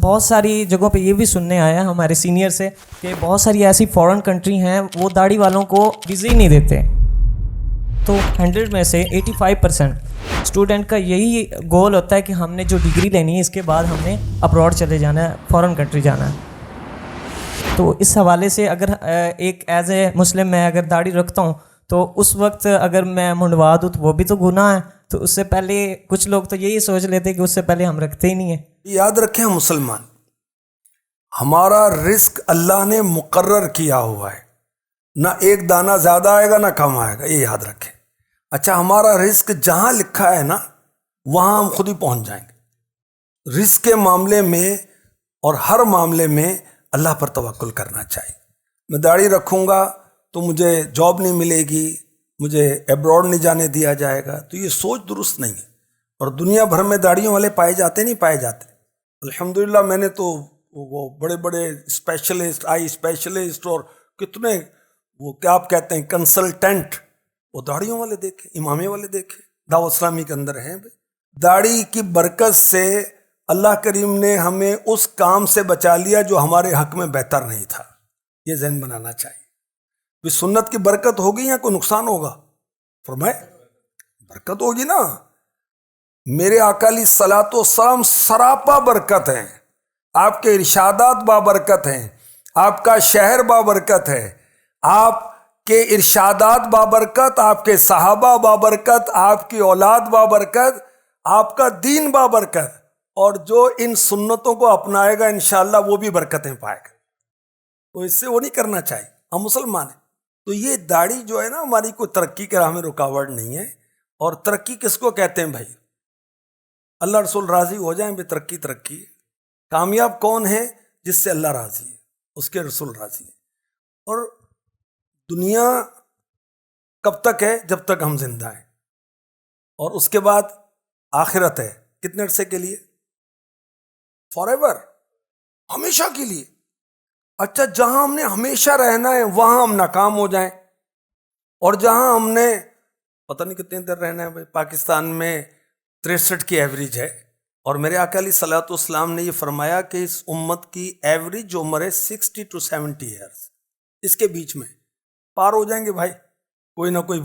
بہت ساری جگہوں پہ یہ بھی سننے آیا ہمارے سینئر سے کہ بہت ساری ایسی فورن کنٹری ہیں وہ داڑھی والوں کو ویزا ہی نہیں دیتے. تو 100 میں سے 85% اسٹوڈنٹ کا یہی گول ہوتا ہے کہ ہم نے جو ڈگری لینی ہے اس کے بعد ہم نے ابراڈ چلے جانا ہے, فورن کنٹری جانا ہے. تو اس حوالے سے اگر ایک ایز اے مسلم میں اگر داڑھی رکھتا ہوں تو اس وقت اگر میں منڈوا دوں تو وہ بھی تو گناہ ہے. تو اس سے پہلے کچھ لوگ تو یہی سوچ لیتے کہ اس سے پہلے ہم رکھتے ہی نہیں ہیں. یاد رکھیں مسلمان, ہمارا رزق اللہ نے مقرر کیا ہوا ہے, نہ ایک دانہ زیادہ آئے گا نہ کم آئے گا, یہ یاد رکھیں. اچھا, ہمارا رزق جہاں لکھا ہے نا وہاں ہم خود ہی پہنچ جائیں گے. رزق کے معاملے میں اور ہر معاملے میں اللہ پر توکل کرنا چاہیے. میں داڑھی رکھوں گا تو مجھے جاب نہیں ملے گی, مجھے ایبراڈ نہیں جانے دیا جائے گا, تو یہ سوچ درست نہیں ہے. اور دنیا بھر میں داڑھیوں والے پائے جاتے نہیں پائے جاتے. الحمدللہ میں نے تو وہ بڑے بڑے اسپیشلسٹ, آئی اسپیشلسٹ اور کتنے وہ کیا آپ کہتے ہیں کنسلٹنٹ, وہ داڑھیوں والے دیکھے, امامے والے دیکھے, دعوت اسلامی کے اندر ہیں. داڑھی کی برکت سے اللہ کریم نے ہمیں اس کام سے بچا لیا جو ہمارے حق میں بہتر نہیں تھا. یہ ذہن بنانا چاہیے. سنت کی برکت ہوگی یا کوئی نقصان ہوگا؟ فرمائے برکت ہوگی نا. میرے آقا علیہ الصلوۃ والسلام سراپا برکت ہیں, آپ کے ارشادات بابرکت ہیں, آپ کا شہر بابرکت ہے, آپ کے ارشادات بابرکت, آپ کے صحابہ بابرکت, آپ کی اولاد بابرکت, آپ کا دین بابرکت. اور جو ان سنتوں کو اپنائے گا انشاءاللہ وہ بھی برکتیں پائے گا. تو اس سے وہ نہیں کرنا چاہیے. ہم مسلمان ہیں. تو یہ داڑھی جو ہے نا ہماری کوئی ترقی کے راہ میں رکاوٹ نہیں ہے. اور ترقی کس کو کہتے ہیں بھائی؟ اللہ رسول راضی ہو جائیں بے ترقی ترقی. کامیاب کون ہے؟ جس سے اللہ راضی ہے, اس کے رسول راضی ہے. اور دنیا کب تک ہے؟ جب تک ہم زندہ ہیں. اور اس کے بعد آخرت ہے. کتنے عرصے کے لیے؟ فار ایور, ہمیشہ کے لیے. اچھا, جہاں ہم نے ہمیشہ رہنا ہے وہاں ہم ناکام ہو جائیں, اور جہاں ہم نے پتہ نہیں کتنے دیر رہنا ہے. بھائی پاکستان میں 63 کی ایوریج ہے, اور میرے آقا علیہ الصلوۃ والسلام نے یہ فرمایا کہ اس امت کی ایوریج عمر ہے 60 to 70 ایئرس. اس کے بیچ میں پار ہو جائیں گے بھائی, کوئی نہ کوئی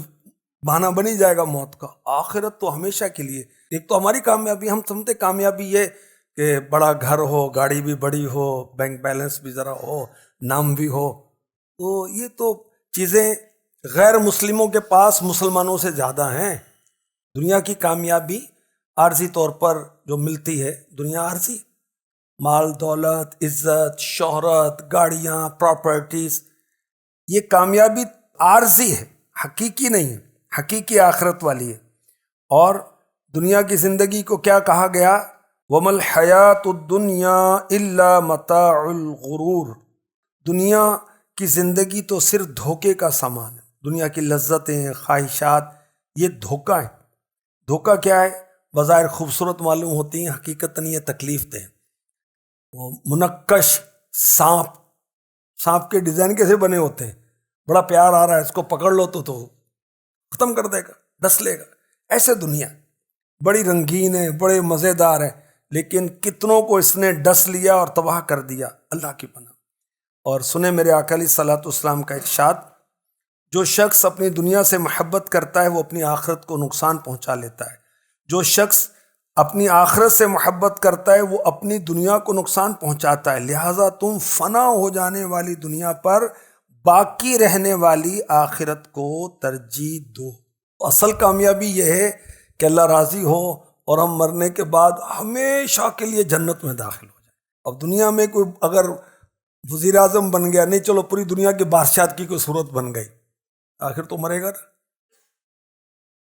بہانہ بنی جائے گا موت کا. آخرت تو ہمیشہ کے لیے. ایک تو ہماری کامیابی, ہم سمجھتے کامیابی یہ کہ بڑا گھر ہو, گاڑی بھی بڑی ہو, بینک بیلنس بھی ذرا ہو, نام بھی ہو. تو یہ تو چیزیں غیر مسلموں کے پاس مسلمانوں سے زیادہ ہیں. دنیا کی کامیابی عارضی طور پر جو ملتی ہے, دنیا عارضی, مال دولت, عزت, شہرت, گاڑیاں, پراپرٹیز, یہ کامیابی عارضی ہے, حقیقی نہیں ہے. حقیقی آخرت والی ہے. اور دنیا کی زندگی کو کیا کہا گیا؟ وَمَا الْحَيَاةُ الدُّنْيَا إِلَّا مَتَاعُ الْغُرُورِ. دنیا کی زندگی تو صرف دھوکے کا سامان ہے. دنیا کی لذتیں, خواہشات, یہ دھوکہ ہے. دھوکہ کیا ہے؟ بظاہر خوبصورت معلوم ہوتی ہیں, حقیقتاً یہ تکلیف دیں. وہ منقش سانپ کے ڈیزائن کیسے بنے ہوتے ہیں, بڑا پیار آ رہا ہے, اس کو پکڑ لو تو ختم کر دے گا, ڈس لے گا. ایسے دنیا بڑی رنگین ہے, بڑے مزیدار ہے, لیکن کتنوں کو اس نے ڈس لیا اور تباہ کر دیا. اللہ کی پناہ. اور سنیں میرے آقا علیہ الصلوۃ والسلام کا ارشاد, جو شخص اپنی دنیا سے محبت کرتا ہے وہ اپنی آخرت کو نقصان پہنچا لیتا ہے. جو شخص اپنی آخرت سے محبت کرتا ہے وہ اپنی دنیا کو نقصان پہنچاتا ہے. لہٰذا تم فنا ہو جانے والی دنیا پر باقی رہنے والی آخرت کو ترجیح دو. اصل کامیابی یہ ہے کہ اللہ راضی ہو اور ہم مرنے کے بعد ہمیشہ کے لیے جنت میں داخل ہو جائیں. اب دنیا میں کوئی اگر وزیر اعظم بن گیا, نہیں چلو پوری دنیا کی بادشاہت کی کوئی صورت بن گئی, آخر تو مرے گا نا.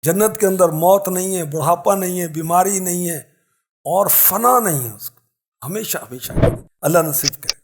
جنت کے اندر موت نہیں ہے, بڑھاپا نہیں ہے, بیماری نہیں ہے, اور فنا نہیں ہے, اس کو ہمیشہ ہمیشہ. اللہ نصیب کرے.